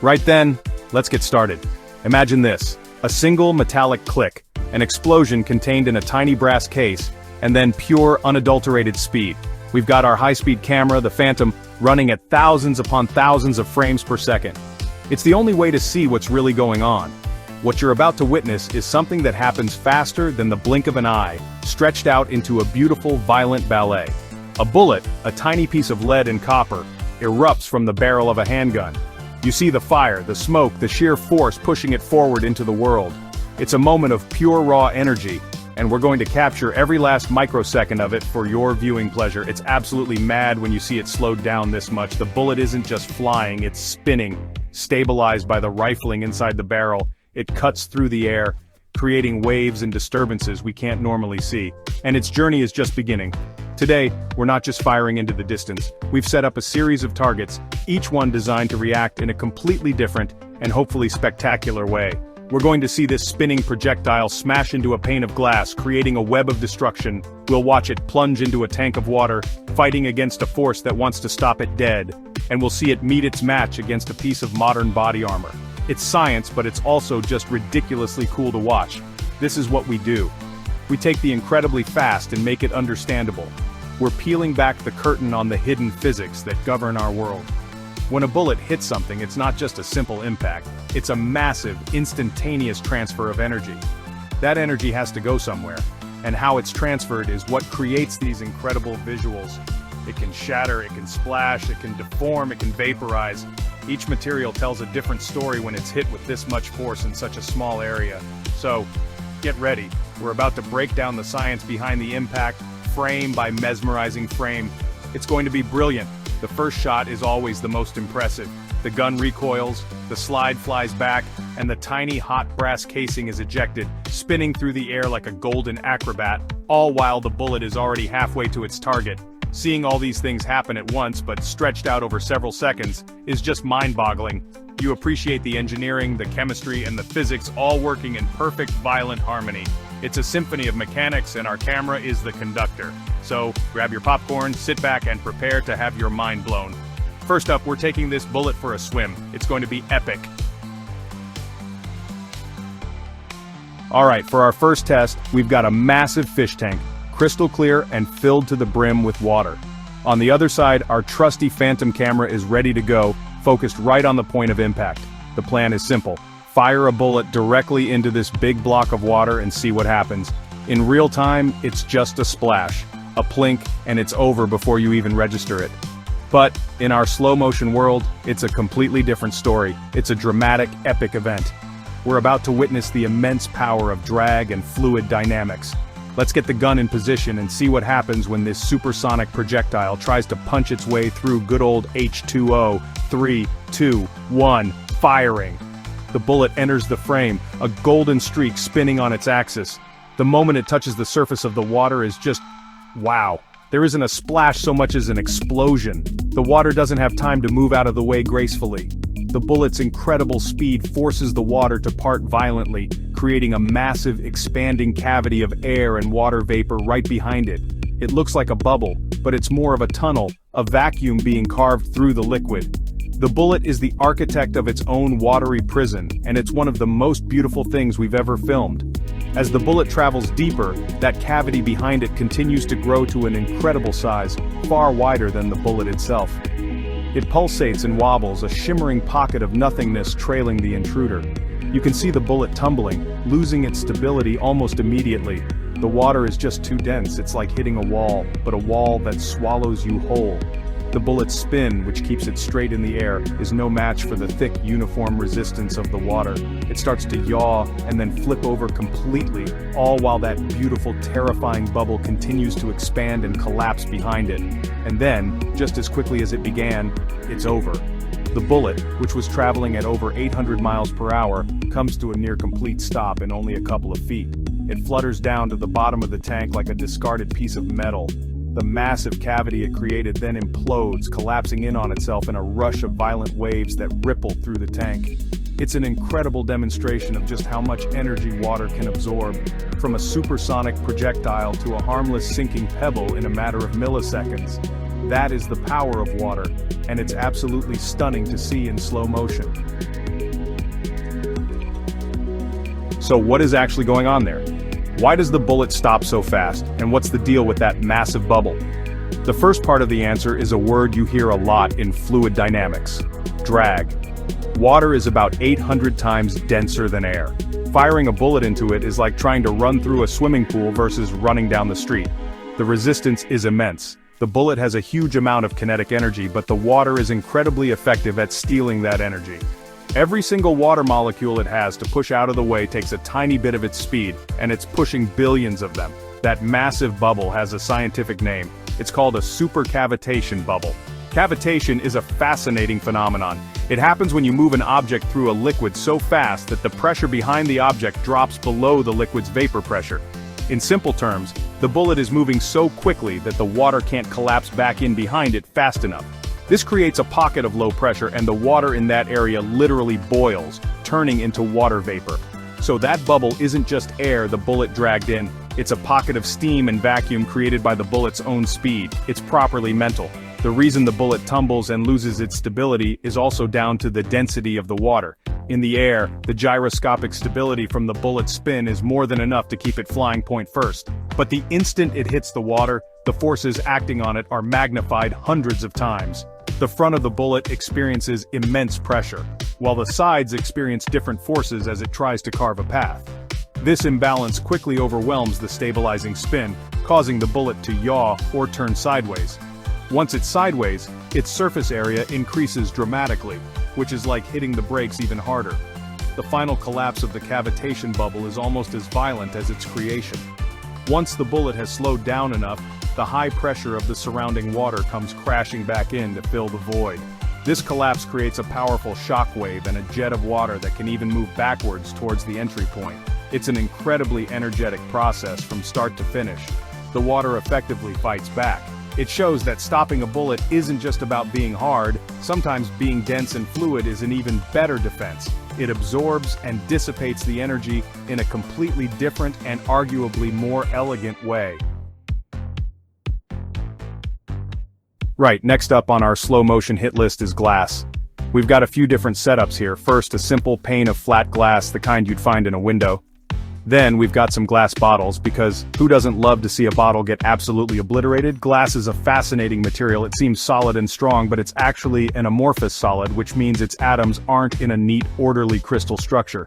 Right then, let's get started. Imagine this, a single metallic click, an explosion contained in a tiny brass case, and then pure unadulterated speed. We've got our high-speed camera, the Phantom, running at thousands upon thousands of frames per second. It's the only way to see what's really going on. What you're about to witness is something that happens faster than the blink of an eye, stretched out into a beautiful, violent ballet. A bullet, a tiny piece of lead and copper, erupts from the barrel of a handgun. You see the fire, the smoke, the sheer force pushing it forward into the world. It's a moment of pure raw energy, and we're going to capture every last microsecond of it for your viewing pleasure. It's absolutely mad when you see it slowed down this much. The bullet isn't just flying, it's spinning, stabilized by the rifling inside the barrel. It cuts through the air, creating waves and disturbances we can't normally see. And its journey is just beginning. Today, we're not just firing into the distance. We've set up a series of targets, each one designed to react in a completely different and hopefully spectacular way. We're going to see this spinning projectile smash into a pane of glass, creating a web of destruction. We'll watch it plunge into a tank of water, fighting against a force that wants to stop it dead. And we'll see it meet its match against a piece of modern body armor. It's science, but it's also just ridiculously cool to watch. This is what we do. We take the incredibly fast and make it understandable. We're peeling back the curtain on the hidden physics that govern our world. When a bullet hits something, it's not just a simple impact. It's a massive, instantaneous transfer of energy. That energy has to go somewhere, and how it's transferred is what creates these incredible visuals. It can shatter, it can splash, it can deform, it can vaporize. Each material tells a different story when it's hit with this much force in such a small area. So, get ready. We're about to break down the science behind the impact, frame by mesmerizing frame. It's going to be brilliant. The first shot is always the most impressive. The gun recoils, the slide flies back, and the tiny hot brass casing is ejected, spinning through the air like a golden acrobat, all while the bullet is already halfway to its target. Seeing all these things happen at once, but stretched out over several seconds, is just mind-boggling. You appreciate the engineering, the chemistry, and the physics all working in perfect, violent harmony. It's a symphony of mechanics, and our camera is the conductor. So, grab your popcorn, sit back, and prepare to have your mind blown. First up, we're taking this bullet for a swim. It's going to be epic. Alright, for our first test, we've got a massive fish tank, crystal clear and filled to the brim with water. On the other side, our trusty Phantom camera is ready to go, focused right on the point of impact. The plan is simple. Fire a bullet directly into this big block of water and see what happens. In real time, it's just a splash, a plink, and it's over before you even register it. But, in our slow-motion world, it's a completely different story. It's a dramatic, epic event. We're about to witness the immense power of drag and fluid dynamics. Let's get the gun in position and see what happens when this supersonic projectile tries to punch its way through good old H2O. 3, 2, 1, firing. The bullet enters the frame, a golden streak spinning on its axis. The moment it touches the surface of the water is just, wow. There isn't a splash so much as an explosion. The water doesn't have time to move out of the way gracefully. The bullet's incredible speed forces the water to part violently, creating a massive, expanding cavity of air and water vapor right behind it. It looks like a bubble, but it's more of a tunnel, a vacuum being carved through the liquid. The bullet is the architect of its own watery prison, and it's one of the most beautiful things we've ever filmed. As the bullet travels deeper, that cavity behind it continues to grow to an incredible size, far wider than the bullet itself. It pulsates and wobbles, a shimmering pocket of nothingness trailing the intruder. You can see the bullet tumbling, losing its stability almost immediately. The water is just too dense, it's like hitting a wall, but a wall that swallows you whole. The bullet's spin, which keeps it straight in the air, is no match for the thick, uniform resistance of the water. It starts to yaw and then flip over completely, all while that beautiful, terrifying bubble continues to expand and collapse behind it. And then, just as quickly as it began, it's over. The bullet, which was traveling at over 800 miles per hour, comes to a near-complete stop in only a couple of feet. It flutters down to the bottom of the tank like a discarded piece of metal. The massive cavity it created then implodes, collapsing in on itself in a rush of violent waves that ripple through the tank. It's an incredible demonstration of just how much energy water can absorb, from a supersonic projectile to a harmless sinking pebble in a matter of milliseconds. That is the power of water, and it's absolutely stunning to see in slow motion. So what is actually going on there? Why does the bullet stop so fast, and what's the deal with that massive bubble? The first part of the answer is a word you hear a lot in fluid dynamics: drag. Water is about 800 times denser than air. Firing a bullet into it is like trying to run through a swimming pool versus running down the street. The resistance is immense. The bullet has a huge amount of kinetic energy, but the water is incredibly effective at stealing that energy. Every single water molecule it has to push out of the way takes a tiny bit of its speed, and it's pushing billions of them. That massive bubble has a scientific name. It's called a supercavitation bubble. Cavitation is a fascinating phenomenon. It happens when you move an object through a liquid so fast that the pressure behind the object drops below the liquid's vapor pressure. In simple terms, the bullet is moving so quickly that the water can't collapse back in behind it fast enough. This creates a pocket of low pressure, and the water in that area literally boils, turning into water vapor. So that bubble isn't just air the bullet dragged in, it's a pocket of steam and vacuum created by the bullet's own speed. It's properly mental. The reason the bullet tumbles and loses its stability is also down to the density of the water. In the air, the gyroscopic stability from the bullet's spin is more than enough to keep it flying point first. But the instant it hits the water, the forces acting on it are magnified hundreds of times. The front of the bullet experiences immense pressure, while the sides experience different forces as it tries to carve a path. This imbalance quickly overwhelms the stabilizing spin, causing the bullet to yaw or turn sideways. Once it's sideways, its surface area increases dramatically, which is like hitting the brakes even harder. The final collapse of the cavitation bubble is almost as violent as its creation. Once the bullet has slowed down enough, the high pressure of the surrounding water comes crashing back in to fill the void. This collapse creates a powerful shock wave and a jet of water that can even move backwards towards the entry point. It's an incredibly energetic process from start to finish. The water effectively fights back. It shows that stopping a bullet isn't just about being hard, sometimes being dense and fluid is an even better defense. It absorbs and dissipates the energy in a completely different and arguably more elegant way. Right, next up on our slow motion hit list is glass. We've got a few different setups here. First, a simple pane of flat glass, the kind you'd find in a window. Then we've got some glass bottles, because who doesn't love to see a bottle get absolutely obliterated? Glass is a fascinating material. It seems solid and strong, but it's actually an amorphous solid, which means its atoms aren't in a neat, orderly crystal structure.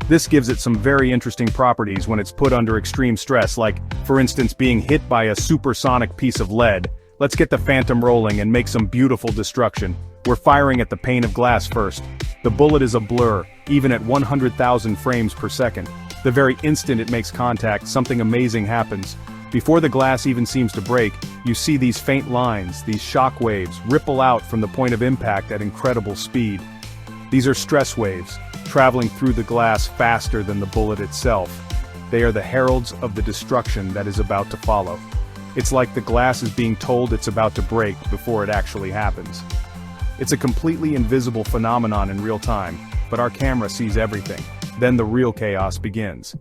This gives it some very interesting properties when it's put under extreme stress, like, for instance, being hit by a supersonic piece of lead. Let's get the phantom rolling and make some beautiful destruction. We're firing at the pane of glass first. The bullet is a blur, even at 100,000 frames per second. The very instant it makes contact, something amazing happens. Before the glass even seems to break, you see these faint lines, these shock waves, ripple out from the point of impact at incredible speed. These are stress waves, traveling through the glass faster than the bullet itself. They are the heralds of the destruction that is about to follow. It's like the glass is being told it's about to break before it actually happens. It's a completely invisible phenomenon in real time, but our camera sees everything. Then the real chaos begins.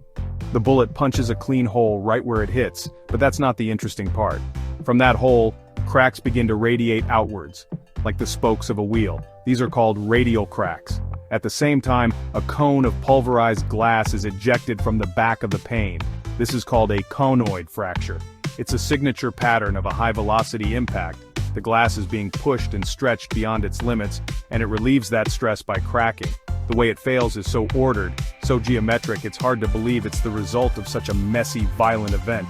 The bullet punches a clean hole right where it hits, but that's not the interesting part. From that hole, cracks begin to radiate outwards, like the spokes of a wheel. These are called radial cracks. At the same time, a cone of pulverized glass is ejected from the back of the pane. This is called a conoid fracture. It's a signature pattern of a high-velocity impact. The glass is being pushed and stretched beyond its limits, and it relieves that stress by cracking. The way it fails is so ordered, so geometric, it's hard to believe it's the result of such a messy, violent event.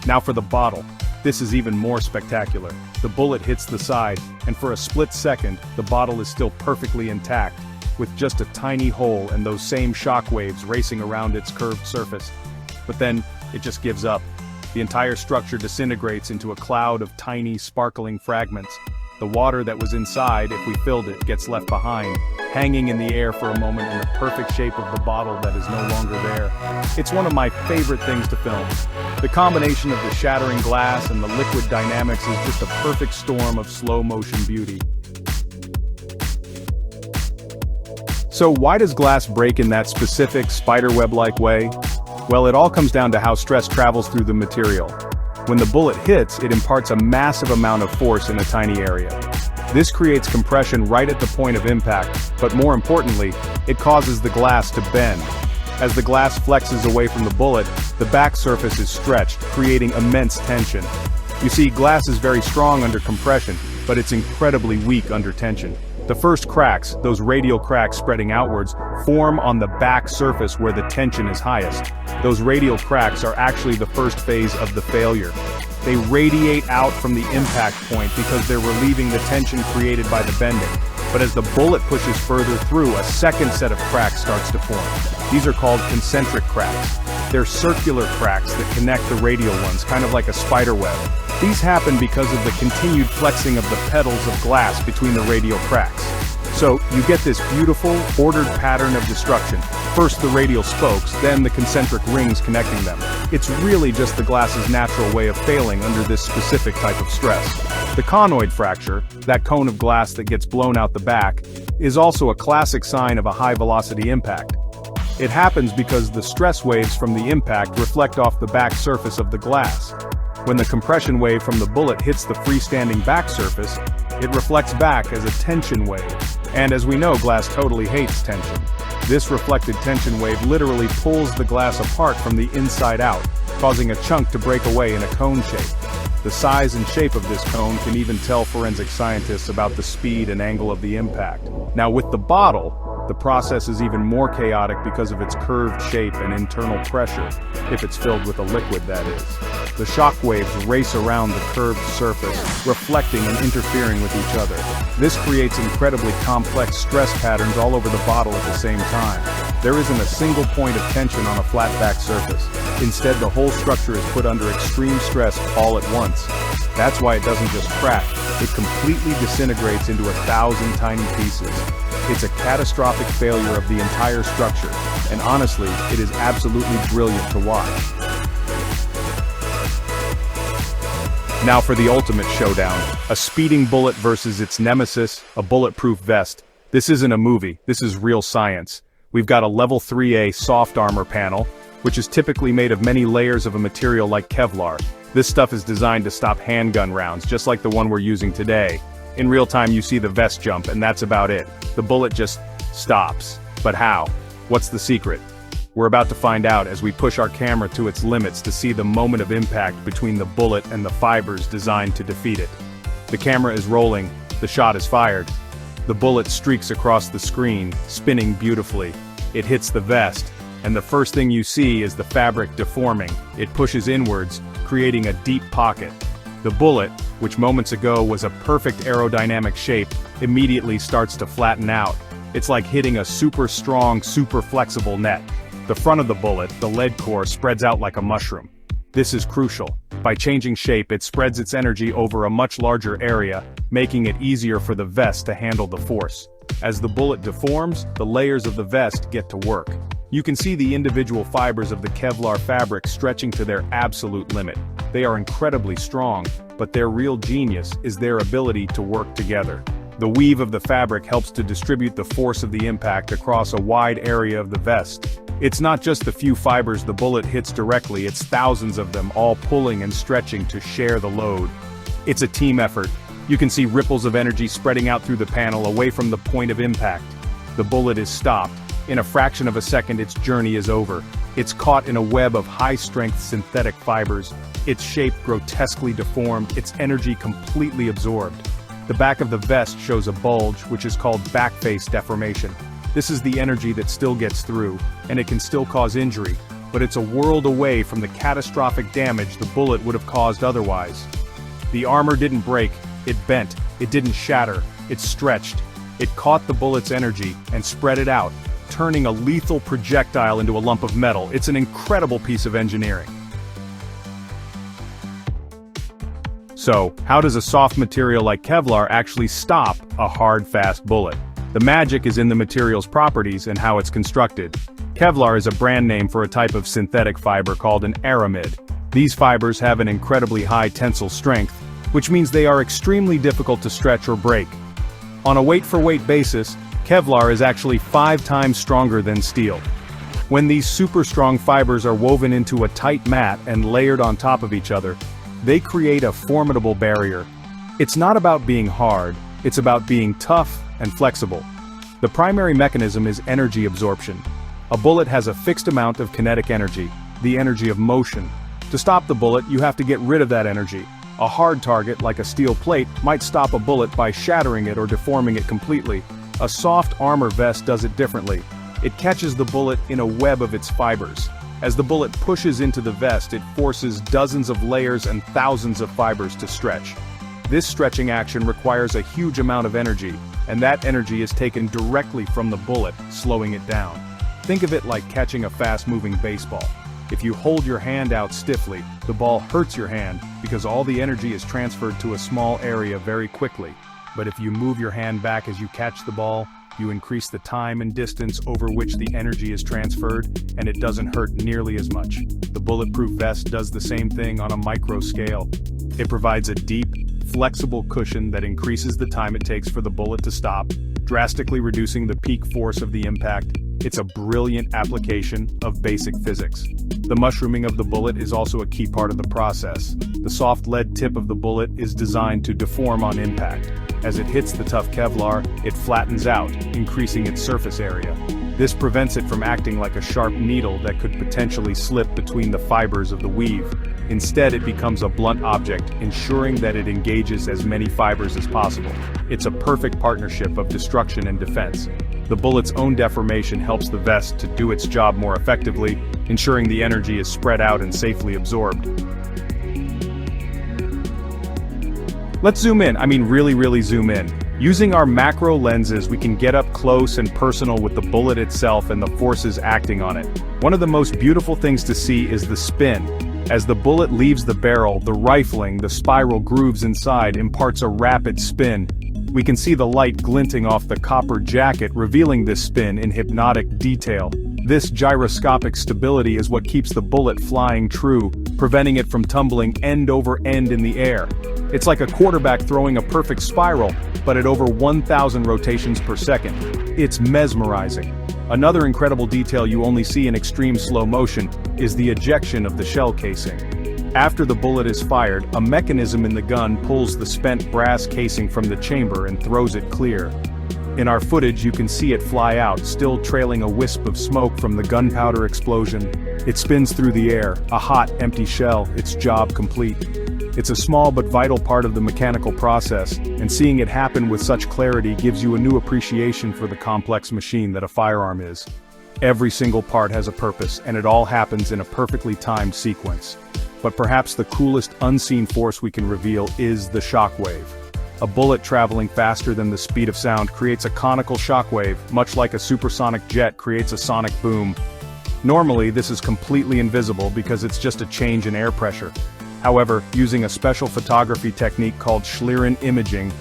Now for the bottle. This is even more spectacular. The bullet hits the side, and for a split second, the bottle is still perfectly intact, with just a tiny hole and those same shock waves racing around its curved surface. But then, it just gives up. The entire structure disintegrates into a cloud of tiny, sparkling fragments. The water that was inside, if we filled it, gets left behind, hanging in the air for a moment in the perfect shape of the bottle that is no longer there. It's one of my favorite things to film. The combination of the shattering glass and the liquid dynamics is just a perfect storm of slow-motion beauty. So why does glass break in that specific spiderweb-like way? Well, it all comes down to how stress travels through the material. When the bullet hits, it imparts a massive amount of force in a tiny area. This creates compression right at the point of impact, but more importantly, it causes the glass to bend. As the glass flexes away from the bullet, the back surface is stretched, creating immense tension. You see, glass is very strong under compression, but it's incredibly weak under tension. The first cracks, those radial cracks spreading outwards, form on the back surface where the tension is highest. Those radial cracks are actually the first phase of the failure. They radiate out from the impact point because they're relieving the tension created by the bending. But as the bullet pushes further through, a second set of cracks starts to form. These are called concentric cracks. They're circular cracks that connect the radial ones, kind of like a spider web. These happen because of the continued flexing of the petals of glass between the radial cracks. So, you get this beautiful, ordered pattern of destruction. First the radial spokes, then the concentric rings connecting them. It's really just the glass's natural way of failing under this specific type of stress. The conoid fracture, that cone of glass that gets blown out the back, is also a classic sign of a high-velocity impact. It happens because the stress waves from the impact reflect off the back surface of the glass. When the compression wave from the bullet hits the freestanding back surface, it reflects back as a tension wave. And as we know, glass totally hates tension. This reflected tension wave literally pulls the glass apart from the inside out, causing a chunk to break away in a cone shape. The size and shape of this cone can even tell forensic scientists about the speed and angle of the impact. Now with the bottle, the process is even more chaotic because of its curved shape and internal pressure, if it's filled with a liquid, that is. The shock waves race around the curved surface, reflecting and interfering with each other. This creates incredibly complex stress patterns all over the bottle at the same time. There isn't a single point of tension on a flat back surface. Instead, the whole structure is put under extreme stress all at once. That's why it doesn't just crack, it completely disintegrates into 1,000 tiny pieces. It's a catastrophic failure of the entire structure, and honestly, it is absolutely brilliant to watch. Now for the ultimate showdown, a speeding bullet versus its nemesis, a bulletproof vest. This isn't a movie, this is real science. We've got a level 3A soft armor panel, which is typically made of many layers of a material like Kevlar. This stuff is designed to stop handgun rounds, just like the one we're using today. In real time you see the vest jump, and that's about it. The bullet just stops. But how? What's the secret? We're about to find out as we push our camera to its limits to see the moment of impact between the bullet and the fibers designed to defeat it. The camera is rolling, the shot is fired. The bullet streaks across the screen, spinning beautifully. It hits the vest, and the first thing you see is the fabric deforming. It pushes inwards, creating a deep pocket. The bullet, which moments ago was a perfect aerodynamic shape, immediately starts to flatten out. It's like hitting a super strong, super flexible net. The front of the bullet, the lead core, spreads out like a mushroom. This is crucial. By changing shape, it spreads its energy over a much larger area, making it easier for the vest to handle the force. As the bullet deforms, the layers of the vest get to work. You can see the individual fibers of the Kevlar fabric stretching to their absolute limit. They are incredibly strong, but their real genius is their ability to work together. The weave of the fabric helps to distribute the force of the impact across a wide area of the vest. It's not just the few fibers the bullet hits directly, it's thousands of them all pulling and stretching to share the load. It's a team effort. You can see ripples of energy spreading out through the panel away from the point of impact. The bullet is stopped. In a fraction of a second its journey is over. It's caught in a web of high-strength synthetic fibers, its shape grotesquely deformed, its energy completely absorbed. The back of the vest shows a bulge, which is called backface deformation. This is the energy that still gets through, and it can still cause injury, but it's a world away from the catastrophic damage the bullet would have caused otherwise. The armor didn't break, it bent, it didn't shatter, it stretched. It caught the bullet's energy and spread it out, turning a lethal projectile into a lump of metal. It's an incredible piece of engineering. So, how does a soft material like Kevlar actually stop a hard, fast bullet? The magic is in the material's properties and how it's constructed. Kevlar is a brand name for a type of synthetic fiber called an aramid. These fibers have an incredibly high tensile strength, which means they are extremely difficult to stretch or break. On a weight-for-weight basis, Kevlar is actually 5 times stronger than steel. When these super strong fibers are woven into a tight mat and layered on top of each other, They create a formidable barrier. It's not about being hard, it's about being tough and flexible. The primary mechanism is energy absorption. A bullet has a fixed amount of kinetic energy, the energy of motion. To stop the bullet, you have to get rid of that energy. A hard target, like a steel plate, might stop a bullet by shattering it or deforming it completely. A soft armor vest does it differently. It catches the bullet in a web of its fibers. As the bullet pushes into the vest, it forces dozens of layers and thousands of fibers to stretch. This stretching action requires a huge amount of energy, and that energy is taken directly from the bullet, slowing it down. Think of it like catching a fast-moving baseball. If you hold your hand out stiffly, the ball hurts your hand because all the energy is transferred to a small area very quickly. But if you move your hand back as you catch the ball, you increase the time and distance over which the energy is transferred, and it doesn't hurt nearly as much. The bulletproof vest does the same thing on a micro scale. It provides a deep, flexible cushion that increases the time it takes for the bullet to stop, drastically reducing the peak force of the impact. It's a brilliant application of basic physics. The mushrooming of the bullet is also a key part of the process. The soft lead tip of the bullet is designed to deform on impact. As it hits the tough Kevlar, it flattens out, increasing its surface area. This prevents it from acting like a sharp needle that could potentially slip between the fibers of the weave. Instead, it becomes a blunt object, ensuring that it engages as many fibers as possible. It's a perfect partnership of destruction and defense. The bullet's own deformation helps the vest to do its job more effectively, ensuring the energy is spread out and safely absorbed. Let's zoom in, really zoom in. Using our macro lenses, we can get up close and personal with the bullet itself and the forces acting on it. One of the most beautiful things to see is the spin. As the bullet leaves the barrel, the rifling, the spiral grooves inside imparts a rapid spin. We can see the light glinting off the copper jacket, revealing this spin in hypnotic detail. This gyroscopic stability is what keeps the bullet flying true, preventing it from tumbling end over end in the air. It's like a quarterback throwing a perfect spiral, but at over 1,000 rotations per second. It's mesmerizing. Another incredible detail you only see in extreme slow motion is the ejection of the shell casing. After the bullet is fired, a mechanism in the gun pulls the spent brass casing from the chamber and throws it clear. In our footage, you can see it fly out, still trailing a wisp of smoke from the gunpowder explosion. It spins through the air, a hot, empty shell, its job complete. It's a small but vital part of the mechanical process, and seeing it happen with such clarity gives you a new appreciation for the complex machine that a firearm is. Every single part has a purpose, and it all happens in a perfectly timed sequence. But perhaps the coolest unseen force we can reveal is the shockwave. A bullet traveling faster than the speed of sound creates a conical shockwave, much like a supersonic jet creates a sonic boom. Normally, this is completely invisible because it's just a change in air pressure. However, using a special photography technique called Schlieren imaging,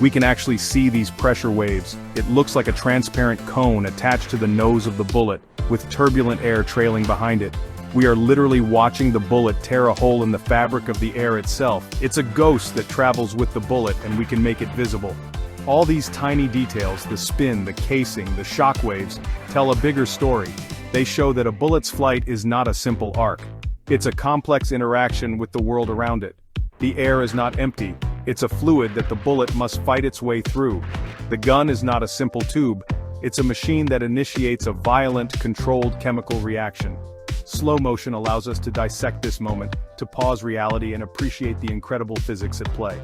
we can actually see these pressure waves. It looks like a transparent cone attached to the nose of the bullet, with turbulent air trailing behind it. We are literally watching the bullet tear a hole in the fabric of the air itself. It's a ghost that travels with the bullet, and we can make it visible. All these tiny details, the spin, the casing, the shockwaves, tell a bigger story. They show that a bullet's flight is not a simple arc. It's a complex interaction with the world around it. The air is not empty, it's a fluid that the bullet must fight its way through. The gun is not a simple tube, it's a machine that initiates a violent, controlled chemical reaction. Slow motion allows us to dissect this moment, to pause reality and appreciate the incredible physics at play.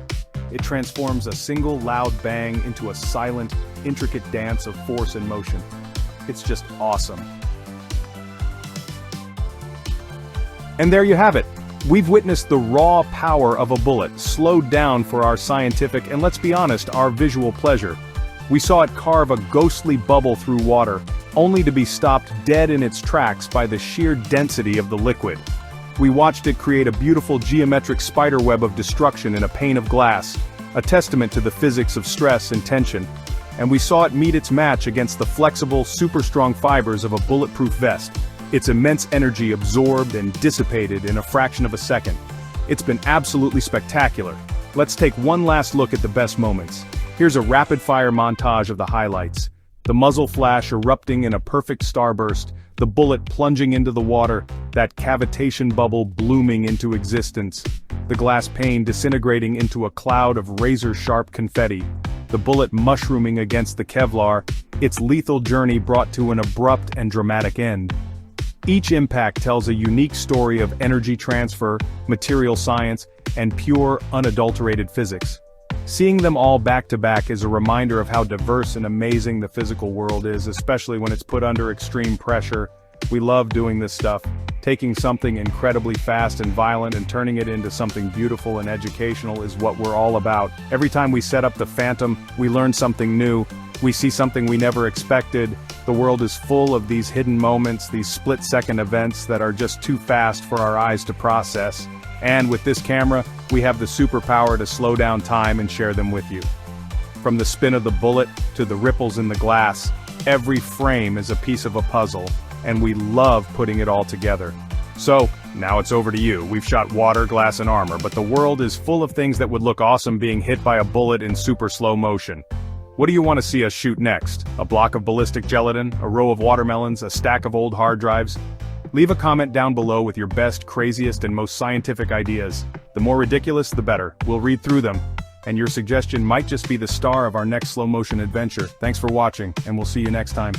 It transforms a single loud bang into a silent, intricate dance of force and motion. It's just awesome. And there you have it. We've witnessed the raw power of a bullet, slowed down for our scientific and, let's be honest, our visual pleasure. We saw it carve a ghostly bubble through water, only to be stopped dead in its tracks by the sheer density of the liquid. We watched it create a beautiful geometric spiderweb of destruction in a pane of glass, a testament to the physics of stress and tension, and we saw it meet its match against the flexible, super-strong fibers of a bulletproof vest. Its immense energy absorbed and dissipated in a fraction of a second. It's been absolutely spectacular. Let's take one last look at the best moments. Here's a rapid-fire montage of the highlights. The muzzle flash erupting in a perfect starburst, the bullet plunging into the water, that cavitation bubble blooming into existence. The glass pane disintegrating into a cloud of razor-sharp confetti. The bullet mushrooming against the Kevlar, its lethal journey brought to an abrupt and dramatic end. Each impact tells a unique story of energy transfer, material science, and pure, unadulterated physics. Seeing them all back to back is a reminder of how diverse and amazing the physical world is, especially when it's put under extreme pressure. We love doing this stuff, taking something incredibly fast and violent and turning it into something beautiful and educational is what we're all about. Every time we set up the Phantom, we learn something new, we see something we never expected. The world is full of these hidden moments, these split-second events that are just too fast for our eyes to process. And with this camera, we have the superpower to slow down time and share them with you. From the spin of the bullet to the ripples in the glass, every frame is a piece of a puzzle, and we love putting it all together. So, now it's over to you. We've shot water, glass, and armor, but the world is full of things that would look awesome being hit by a bullet in super slow motion. What do you want to see us shoot next? A block of ballistic gelatin, a row of watermelons, a stack of old hard drives? Leave a comment down below with your best, craziest, and most scientific ideas. The more ridiculous, the better. We'll read through them. And your suggestion might just be the star of our next slow motion adventure. Thanks for watching, and we'll see you next time.